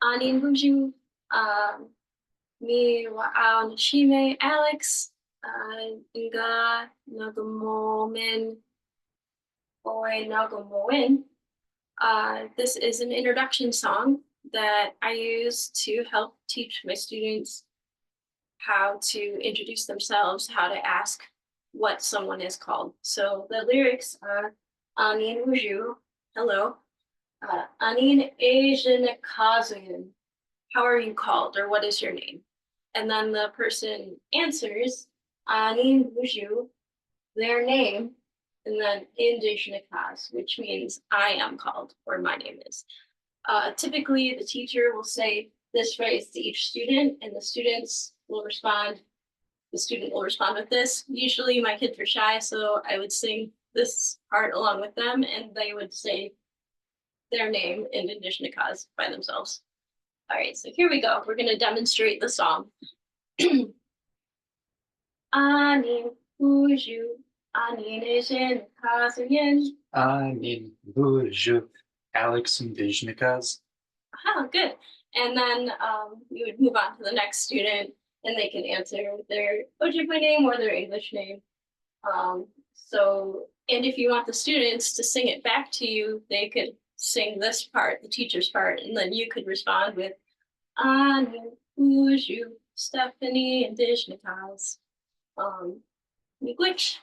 Aaniin Boozhoo, me wa'ao nashime Alex, nga nagamomen oy nagamoen. This is an introduction song that I use to help teach my students how to introduce themselves, how to ask what someone is called. So the lyrics are Aaniin Boozhoo, hello. Aaniin ezhinikaazoyan, how are you called, or what is your name? And then the person answers Aaniin Boozhoo, their name, and then ezhinikaz, which means I am called, or my name is. Typically, the teacher will say this phrase to each student, and the students will respond. The student will respond with this. Usually, my kids are shy, so I would sing this part along with them, and they would say their name in ezhinikaz by themselves. All right, so here we go. We're going to demonstrate the song. Aaniin Boozhoo, Aaniin ezhinikaazoyan. Aaniin Boozhoo, Alex and ezhinikaz. Oh, good. And then you would move on to the next student, and they can answer their Ojibwe name or their English name. And if you want the students to sing it back to you, they could sing this part, the teacher's part, and then you could respond with Aaniin Boozhoo, Stephanie and ezhinikaz. Miigwech.